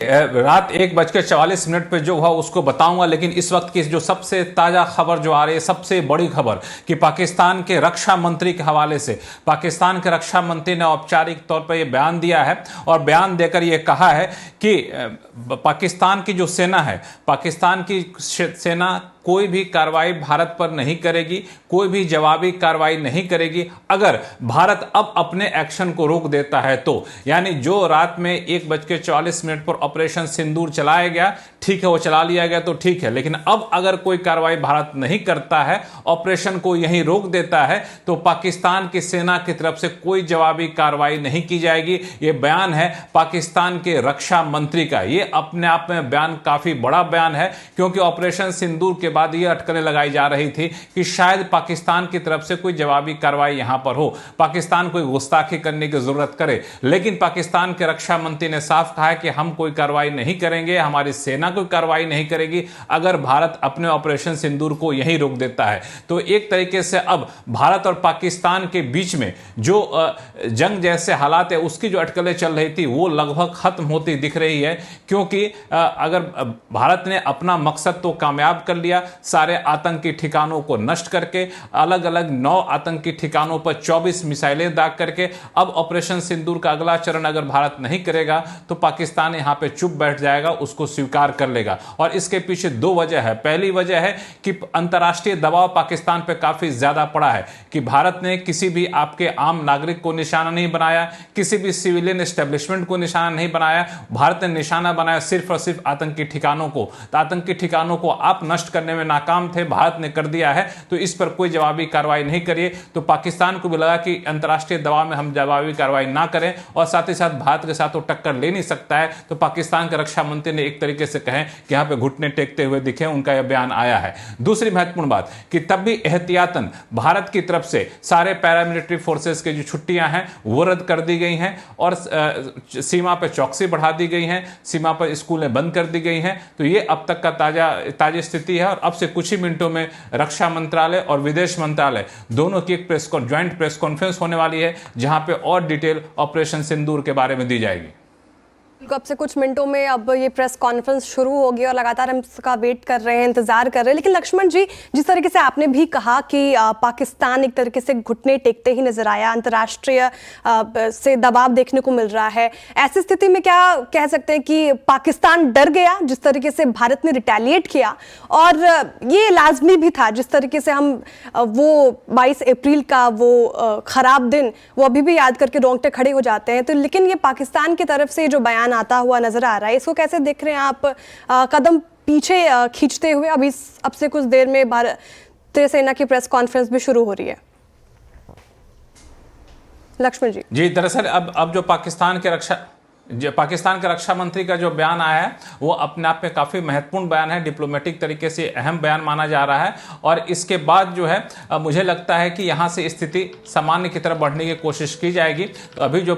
रात 1:44 पे जो हुआ उसको बताऊंगा, लेकिन इस वक्त की जो सबसे ताज़ा खबर जो आ रही है, सबसे बड़ी खबर कि पाकिस्तान के रक्षा मंत्री के हवाले से पाकिस्तान के रक्षा मंत्री ने औपचारिक तौर पर यह बयान दिया है और बयान देकर यह कहा है कि पाकिस्तान की जो सेना है, पाकिस्तान की सेना कोई भी कार्रवाई भारत पर नहीं करेगी, कोई भी जवाबी कार्रवाई नहीं करेगी अगर भारत अब अपने एक्शन को रोक देता है तो। यानी जो रात में 1:44 पर ऑपरेशन सिंदूर चलाया गया, ठीक है, वो चला लिया गया तो ठीक है, लेकिन अब अगर कोई कार्रवाई भारत नहीं करता है, ऑपरेशन को यहीं रोक देता है, तो पाकिस्तान की सेना की तरफ से कोई जवाबी कार्रवाई नहीं की जाएगी। ये बयान है पाकिस्तान के रक्षा मंत्री का। ये अपने आप में बयान काफी बड़ा बयान है, क्योंकि ऑपरेशन सिंदूर के बाद ये अटकलें लगाई जा रही थी कि शायद पाकिस्तान की तरफ से कोई जवाबी कार्रवाई यहां पर हो, पाकिस्तान कोई गुस्ताखी करने की जरूरत करे। लेकिन पाकिस्तान के रक्षा मंत्री ने साफ कहा है कि हम कोई कार्रवाई नहीं करेंगे, हमारी सेना कोई कार्रवाई नहीं करेगी अगर भारत अपने ऑपरेशन सिंदूर को यहीं रोक देता है। तो एक तरीके से अब भारत और पाकिस्तान के बीच में जो जंग जैसे हालात है, उसकी जो अटकलें चल रही थी वो लगभग खत्म होती दिख रही है, क्योंकि अगर भारत ने अपना मकसद तो कामयाब कर लिया, सारे आतंकी ठिकानों को नष्ट करके, अलग अलग 9 आतंकी ठिकानों पर 24 मिसाइलें दाग करके, अब ऑपरेशन सिंदूर का अगला चरण अगर भारत नहीं करेगा तो पाकिस्तान यहां पे चुप बैठ जाएगा, उसको स्वीकार कर लेगा। और इसके पीछे 2 वजह है। पहली वजह है कि अंतर्राष्ट्रीय दबाव पाकिस्तान पे काफी ज्यादा पड़ा है कि भारत ने किसी भी आपके आम नागरिक को निशाना नहीं बनाया, किसी भी सिविलियन एस्टेब्लिशमेंट को निशाना नहीं बनाया, भारत ने निशाना बनाया सिर्फ और सिर्फ आतंकी ठिकानों को। तो आतंकी ठिकानों को आप नष्ट करने में नाकाम थे, भारत ने कर दिया है, तो इस पर कोई जवाबी कार्रवाई नहीं करिए। तो पाकिस्तान को भी लगा कि अंतर्राष्ट्रीय दबाव में हम जवाबी कार्रवाई ना करें, और साथ ही साथ भारत के साथ वो टक्कर ले नहीं सकता है। तो पाकिस्तान के रक्षा मंत्री ने एक तरीके से कहें कि यहां पे घुटने टेकते हुए दिखे, उनका यह बयान आया है। दूसरी महत्वपूर्ण बात कि तब भी एहतियातन भारत की तरफ से सारे पैरामिलिट्री फोर्सेस की जो छुट्टियां हैं वो रद्द कर दी गई हैं, और सीमा पर चौकसी बढ़ा दी गई है, सीमा पर स्कूलें बंद कर दी गई हैं। तो ये अब तक का ताजा स्थिति है, और अब से कुछ ही मिनटों में रक्षा मंत्रालय और विदेश मंत्रालय दोनों की एक ज्वाइंट प्रेस कॉन्फ्रेंस होने वाली है, जहां पे और डिटेल ऑपरेशन सिंदूर के बारे में दी जाएगी। अब से कुछ मिनटों में अब ये प्रेस कॉन्फ्रेंस शुरू होगी और लगातार हम इसका वेट कर रहे हैं, इंतजार कर रहे हैं। लेकिन लक्ष्मण जी, जिस तरीके से आपने भी कहा कि पाकिस्तान एक तरीके से घुटने टेकते ही नजर आया, अंतर्राष्ट्रीय से दबाव देखने को मिल रहा है, ऐसी स्थिति में क्या कह सकते हैं कि पाकिस्तान डर गया जिस तरीके से भारत ने रिटेलिएट किया? और ये लाजमी भी था, जिस तरीके से हम वो 22 अप्रैल का वो खराब दिन वो अभी भी याद करके रोंगटे खड़े हो जाते हैं। तो लेकिन ये पाकिस्तान की तरफ से जो बयान आता हुआ नजर आ रहा है, इसको कैसे देख रहे हैं आप? कदम पीछे खींचते हुए अभी अब से कुछ देर में भारतीय सेना की प्रेस कॉन्फ्रेंस भी शुरू हो रही है। लक्ष्मण जी दरअसल अब जो पाकिस्तान के रक्षा मंत्री का जो बयान आया है वो अपने आप में काफी महत्वपूर्ण बयान है, डिप्लोमेटिक तरीके से अहम बयान माना जा रहा है। और इसके बाद जो है मुझे लगता है कि यहां से स्थिति सामान्य की तरफ बढ़ने की कोशिश की जाएगी। तो अभी जो